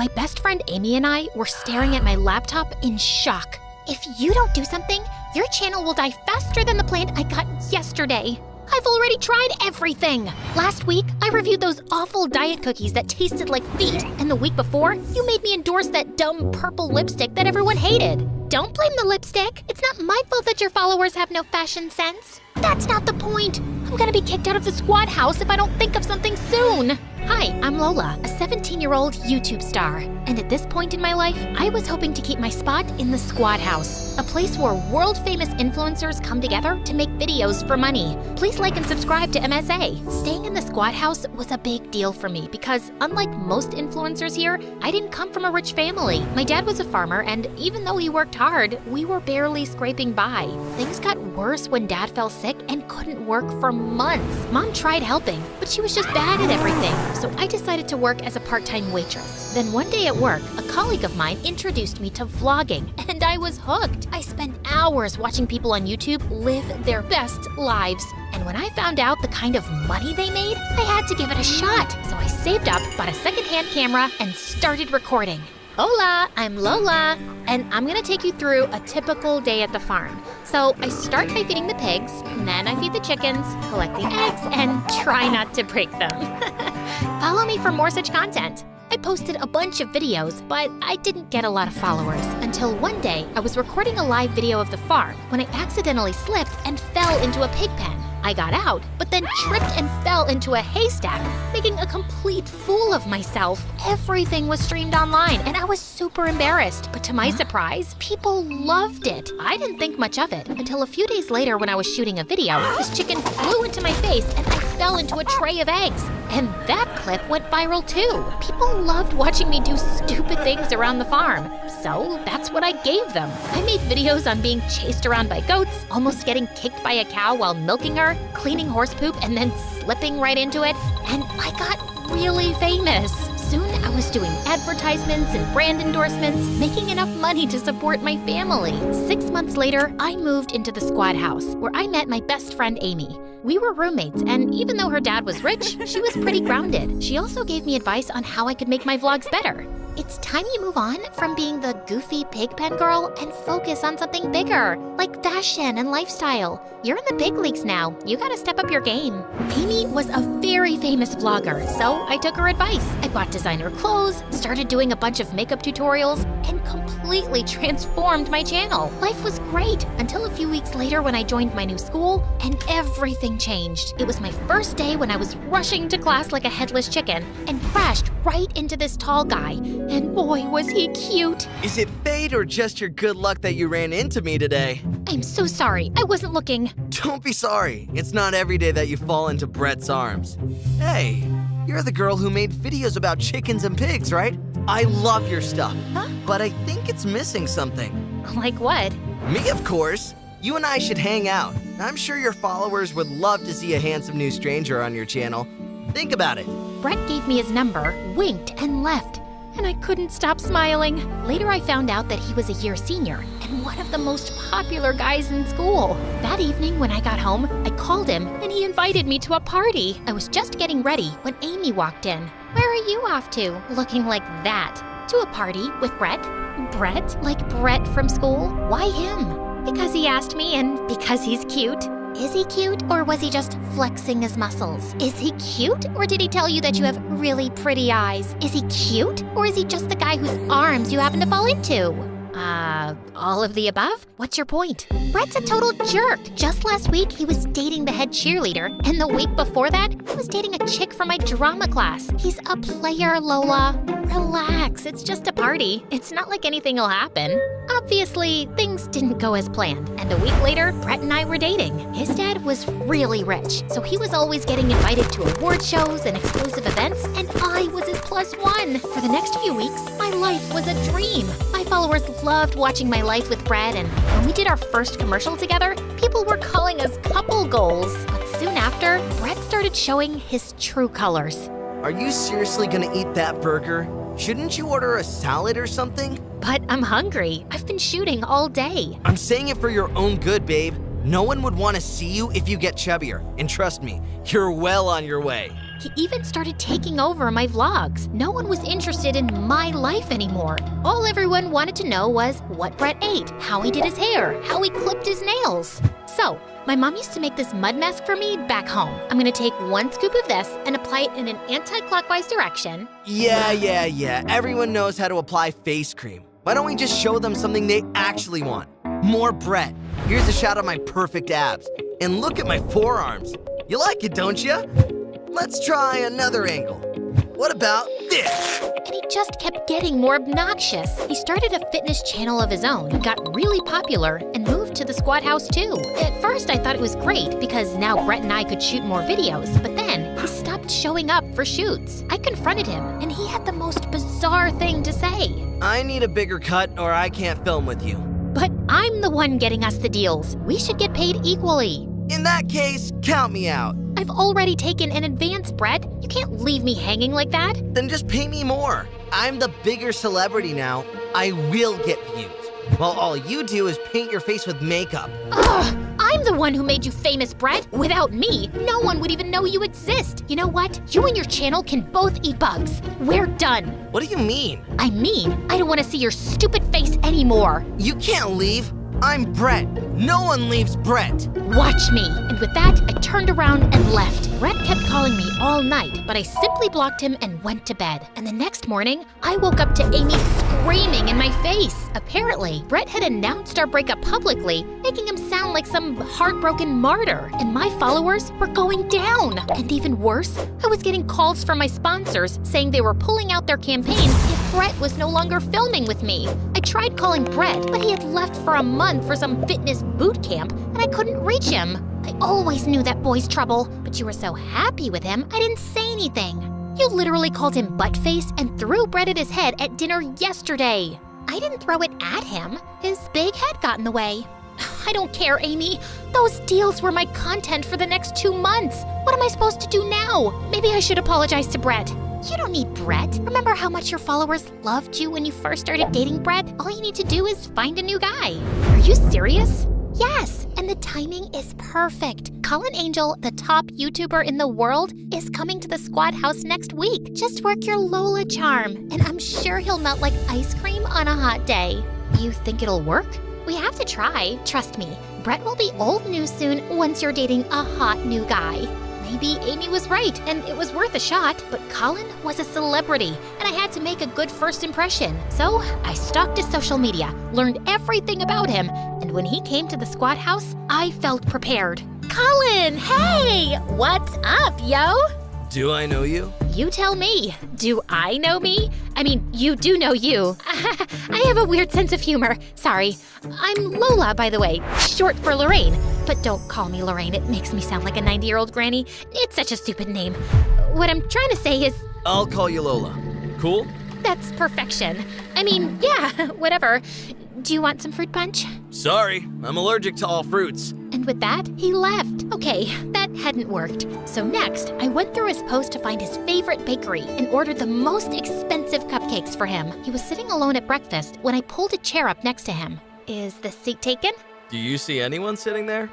my best friend Amy and I were staring at my laptop in shock. If you don't do something, your channel will die faster than the plant I got yesterday. I've already tried everything. Last week, I reviewed those awful diet cookies that tasted like feet, and the week before, you made me endorse that dumb purple lipstick that everyone hated. Don't blame the lipstick. It's not my fault that your followers have no fashion sense. That's not the point. I'm gonna be kicked out of the squad house if I don't think of something soon. Hi, I'm Lola, a 17-year-old YouTube star. And at this point in my life, I was hoping to keep my spot in the Squad House, a place where world-famous influencers come together to make videos for money. Please like and subscribe to MSA. Staying in the Squad House was a big deal for me because, unlike most influencers here, I didn't come from a rich family. My dad was a farmer, and even though he worked hard, we were barely scraping by. Things got worse when Dad fell sick and couldn't work for months. Mom tried helping, but she was just bad at everything. So I decided to work as a part-time waitress. Then one day at work, a colleague of mine introduced me to vlogging, and I was hooked. I spent hours watching people on YouTube live their best lives. And when I found out the kind of money they made, I had to give it a shot. So I saved up, bought a secondhand camera, and started recording. Hola, I'm Lola, and I'm gonna take you through a typical day at the farm. So I start by feeding the pigs, and then I feed the chickens, collect the eggs, and try not to break them. Follow me for more such content. I posted a bunch of videos, but I didn't get a lot of followers until one day I was recording a live video of the farm when I accidentally slipped and fell into a pig pen. I got out, but then tripped and fell into a haystack, making a complete fool of myself. Everything was streamed online, and I was super embarrassed. But to my surprise, people loved it. I didn't think much of it until a few days later when I was shooting a video. This chicken flew into my face, and I fell into a tray of eggs. And that clip went viral too. People loved watching me do stupid things around the farm. So that's what I gave them. I made videos on being chased around by goats, almost getting kicked by a cow while milking her, cleaning horse poop and then slipping right into it, and I got really famous. Soon I was doing advertisements and brand endorsements, making enough money to support my family. 6 months later, I moved into the Squad House, where I met my best friend Amy. We were roommates, and even though her dad was rich, she was pretty grounded. She also gave me advice on how I could make my vlogs better. It's time you move on from being the goofy pigpen girl and focus on something bigger, like fashion and lifestyle. You're in the big leagues now. You gotta step up your game. Amy was a very famous vlogger, so I took her advice. I bought designer clothes, started doing a bunch of makeup tutorials, and completely transformed my channel. Life was great until a few weeks later when I joined my new school, and everything changed. It was my first day when I was rushing to class like a headless chicken and crashed right into this tall guy. And boy, was he cute. Is it fate or just your good luck that you ran into me today? I'm so sorry. I wasn't looking. Don't be sorry. It's not every day that you fall into Brett's arms. Hey, you're the girl who made videos about chickens and pigs, right? I love your stuff. Huh? But I think it's missing something. Like what? Me, of course. You and I should hang out. I'm sure your followers would love to see a handsome new stranger on your channel. Think about it. Brett gave me his number, winked, and left. And I couldn't stop smiling. Later, I found out that he was a year senior and one of the most popular guys in school. That evening, when I got home, I called him and he invited me to a party. I was just getting ready when Amy walked in. Where are you off to? Looking like that. To a party with Brett. Brett? Like Brett from school? Why him? Because he asked me and because he's cute. Is he cute, or was he just flexing his muscles? Is he cute, or did he tell you that you have really pretty eyes? Is he cute, or is he just the guy whose arms you happen to fall into? All of the above? What's your point? Brett's a total jerk. Just last week, he was dating the head cheerleader, and the week before that, he was dating a chick from my drama class. He's a player, Lola. Relax, it's just a party. It's not like anything will happen. Obviously, things didn't go as planned, and a week later, Brett and I were dating. His dad was really rich, so he was always getting invited to award shows and exclusive events, and I was his +1. For the next few weeks, my life was a dream. My followers loved watching my life with Brett, and when we did our first commercial together, people were calling us couple goals. But soon after, Brett started showing his true colors. Are you seriously gonna eat that burger? Shouldn't you order a salad or something? But I'm hungry. I've been shooting all day. I'm saying it for your own good, babe. No one would want to see you if you get chubbier. And trust me, you're well on your way. He even started taking over my vlogs. No one was interested in my life anymore. All everyone wanted to know was what Brett ate, how he did his hair, how he clipped his nails. So, my mom used to make this mud mask for me back home. I'm gonna take 1 scoop of this and apply it in an anti-clockwise direction. Yeah. Everyone knows how to apply face cream. Why don't we just show them something they actually want? More Brett. Here's a shot of my perfect abs. And look at my forearms. You like it, don't you? Let's try another angle. What about this? And he just kept getting more obnoxious. He started a fitness channel of his own, got really popular, and moved to the squad house too. At first, I thought it was great because now Brett and I could shoot more videos, but then he stopped showing up for shoots. I confronted him, and he had the most bizarre thing to say. I need a bigger cut or I can't film with you. But I'm the one getting us the deals. We should get paid equally. In that case, count me out. I've already taken an advance, Brett. You can't leave me hanging like that. Then just pay me more. I'm the bigger celebrity now. I will get views. While all you do is paint your face with makeup. Ugh, I'm the one who made you famous, Brett. Without me, no one would even know you exist. You know what? You and your channel can both eat bugs. We're done. What do you mean? I mean, I don't want to see your stupid face anymore. You can't leave. I'm Brett. No one leaves Brett. Watch me. And with that, I turned around and left. Brett kept calling me all night, but I simply blocked him and went to bed. And the next morning, I woke up to Amy screaming in my face. Apparently, Brett had announced our breakup publicly, making him sound like some heartbroken martyr. And my followers were going down. And even worse, I was getting calls from my sponsors saying they were pulling out their campaigns if Brett was no longer filming with me. I tried calling Brett, but he had left for a month for some fitness boot camp, and I couldn't reach him. I always knew that boy's trouble, but you were so happy with him, I didn't say anything. You literally called him buttface and threw bread at his head at dinner yesterday. I didn't throw it at him. His big head got in the way. I don't care, Amy. Those deals were my content for the next 2 months. What am I supposed to do now? Maybe I should apologize to Brett. You don't need Brett. Remember how much your followers loved you when you first started dating Brett? All you need to do is find a new guy. Are you serious? Yes, and the timing is perfect. Colin Angel, the top YouTuber in the world, is coming to the squad house next week. Just work your Lola charm, and I'm sure he'll melt like ice cream on a hot day. You think it'll work? We have to try. Trust me, Brett will be old news soon once you're dating a hot new guy. Maybe Amy was right, and it was worth a shot, but Colin was a celebrity, and I had to make a good first impression. So I stalked his social media, learned everything about him, and when he came to the squad house, I felt prepared. Colin, hey! What's up, yo? Do I know you? You tell me. Do I know me? I mean, you do know you. I have a weird sense of humor. Sorry. I'm Lola, by the way, short for Lorraine. But don't call me Lorraine. It makes me sound like a 90-year-old granny. It's such a stupid name. What I'm trying to say is... I'll call you Lola. Cool? That's perfection. I mean, yeah, whatever. Do you want some fruit punch? Sorry, I'm allergic to all fruits. And with that, he left. Okay, that hadn't worked. So next, I went through his post to find his favorite bakery and ordered the most expensive cupcakes for him. He was sitting alone at breakfast when I pulled a chair up next to him. Is the seat taken? Do you see anyone sitting there?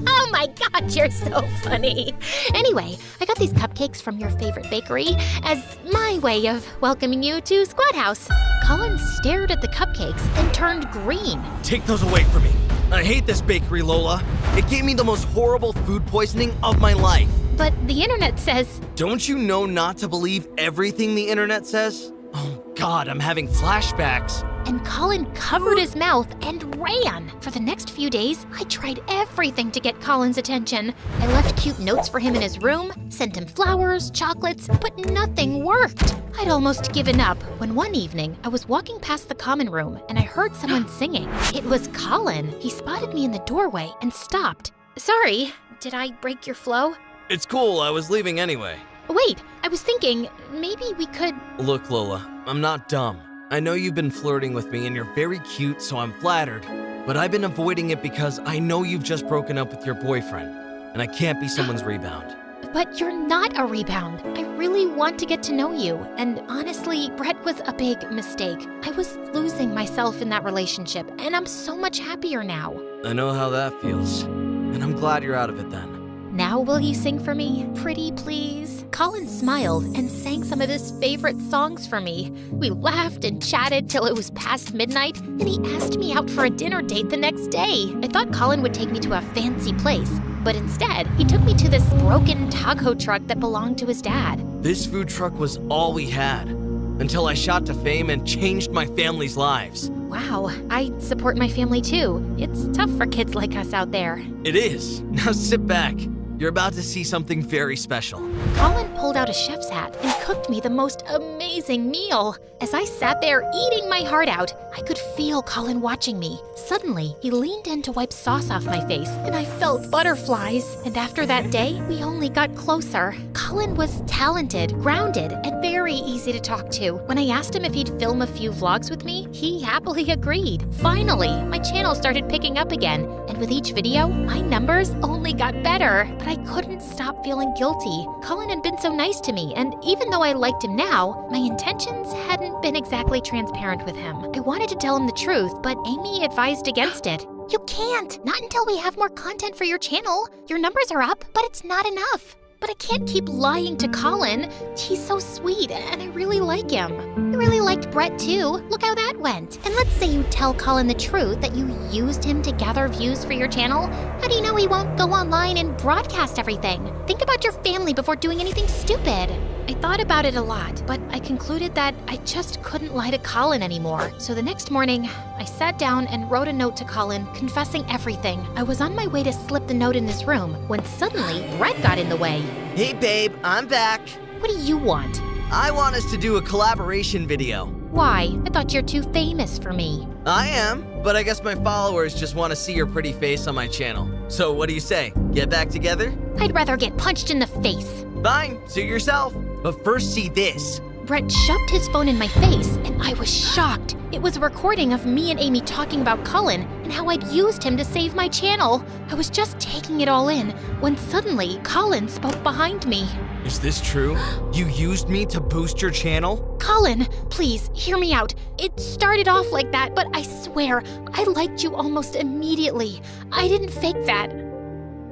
Oh my God, you're so funny. Anyway, I got these cupcakes from your favorite bakery as my way of welcoming you to Squad House. Colin stared at the cupcakes and turned green. Take those away from me. I hate this bakery, Lola. It gave me the most horrible food poisoning of my life. But the internet says... Don't you know not to believe everything the internet says? Oh God, I'm having flashbacks. And Colin covered his mouth and ran. For the next few days, I tried everything to get Colin's attention. I left cute notes for him in his room, sent him flowers, chocolates, but nothing worked. I'd almost given up when one evening I was walking past the common room and I heard someone singing. It was Colin. He spotted me in the doorway and stopped. Sorry, did I break your flow? It's cool, I was leaving anyway. Wait, I was thinking maybe we could... Look, Lola, I'm not dumb. I know you've been flirting with me and you're very cute, so I'm flattered. But I've been avoiding it because I know you've just broken up with your boyfriend, and I can't be someone's rebound. But you're not a rebound. I really want to get to know you. And honestly, Brett was a big mistake. I was losing myself in that relationship, and I'm so much happier now. I know how that feels, and I'm glad you're out of it then. Now will you sing for me? Pretty please? Colin smiled and sang some of his favorite songs for me. We laughed and chatted till it was past midnight, and he asked me out for a dinner date the next day. I thought Colin would take me to a fancy place, but instead, he took me to this broken taco truck that belonged to his dad. This food truck was all we had, until I shot to fame and changed my family's lives. Wow, I support my family too. It's tough for kids like us out there. It is. Now sit back. You're about to see something very special. Colin pulled out a chef's hat and cooked me the most amazing meal. As I sat there eating my heart out, I could feel Colin watching me. Suddenly, he leaned in to wipe sauce off my face, and I felt butterflies. And after that day, we only got closer. Colin was talented, grounded, and very easy to talk to. When I asked him if he'd film a few vlogs with me, he happily agreed. Finally, my channel started picking up again, and with each video, my numbers only got better. But I couldn't stop feeling guilty. Colin had been so nice to me, and even though I liked him now, my intentions hadn't been exactly transparent with him. I wanted to tell him the truth, but Amy advised against it. You can't! Not until we have more content for your channel. Your numbers are up, but it's not enough. But I can't keep lying to Colin. He's so sweet, and I really like him. I really liked Brett too. Look how that went. And let's say you tell Colin the truth that you used him to gather views for your channel. How do you know he won't go online and broadcast everything? Think about your family before doing anything stupid. I thought about it a lot, but I concluded that I just couldn't lie to Colin anymore. So the next morning, I sat down and wrote a note to Colin, confessing everything. I was on my way to slip the note in his room when suddenly Brett got in the way. Hey babe, I'm back. What do you want? I want us to do a collaboration video. Why? I thought you're too famous for me. I am, but I guess my followers just want to see your pretty face on my channel. So what do you say? Get back together? I'd rather get punched in the face. Fine, suit yourself. But first see this. Brett shoved his phone in my face, and I was shocked. It was a recording of me and Amy talking about Colin and how I'd used him to save my channel. I was just taking it all in when suddenly Colin spoke behind me. Is this true? You used me to boost your channel? Colin, please, hear me out. It started off like that, but I swear, I liked you almost immediately. I didn't fake that.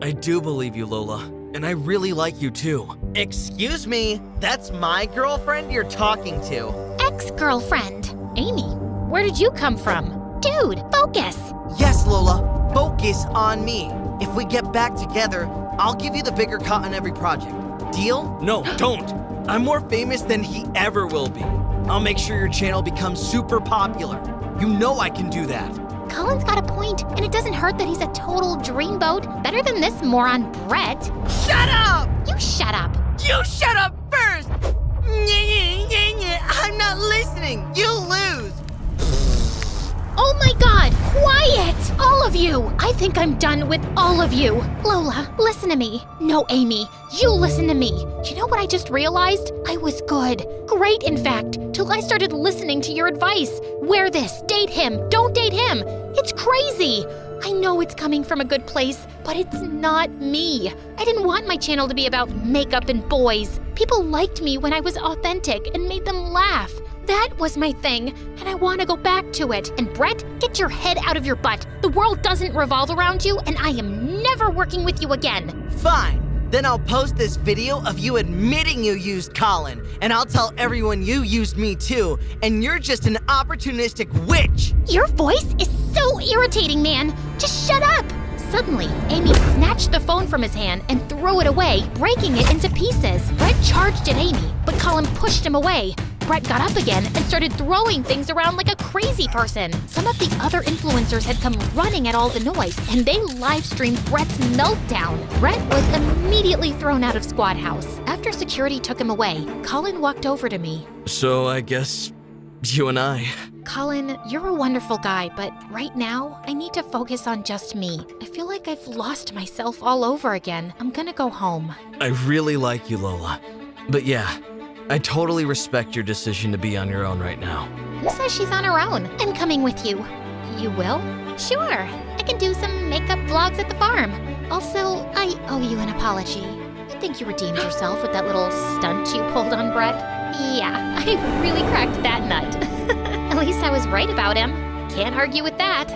I do believe you, Lola. And I really like you too. Excuse me, that's my girlfriend you're talking to. Ex-girlfriend. Amy, where did you come from? Dude, focus. Yes, Lola, focus on me. If we get back together, I'll give you the bigger cut on every project. Deal? No, don't. I'm more famous than he ever will be. I'll make sure your channel becomes super popular. You know I can do that. Colin's got a point, and it doesn't hurt that he's a total dreamboat. Better than this moron Brett. Shut up! You shut up. You shut up first! I'm not listening. You lose. Oh my god, quiet! All of you! I think I'm done with all of you. Lola, listen to me. No, Amy, you listen to me. You know what I just realized? I was good. Great, in fact, till I started listening to your advice. Wear this, date him, don't date him. It's crazy. I know it's coming from a good place, but it's not me. I didn't want my channel to be about makeup and boys. People liked me when I was authentic and made them laugh. That was my thing, and I want to go back to it. And Brett, get your head out of your butt. The world doesn't revolve around you, and I am never working with you again. Fine. Then I'll post this video of you admitting you used Colin, and I'll tell everyone you used me too, and you're just an opportunistic witch. Your voice is so irritating, man. Just shut up. Suddenly, Amy snatched the phone from his hand and threw it away, breaking it into pieces. Brett charged at Amy, but Colin pushed him away. Brett got up again and started throwing things around like a crazy person. Some of the other influencers had come running at all the noise, and they live-streamed Brett's meltdown. Brett was immediately thrown out of Squad House. After security took him away, Colin walked over to me. So I guess you and I. Colin, you're a wonderful guy, but right now, I need to focus on just me. I feel like I've lost myself all over again. I'm gonna go home. I really like you, Lola. But yeah, I totally respect your decision to be on your own right now. Who says she's on her own? I'm coming with you. You will? Sure. I can do some makeup vlogs at the farm. Also, I owe you an apology. I think you redeemed yourself with that little stunt you pulled on Brett. Yeah, I really cracked that nut. At least I was right about him. Can't argue with that.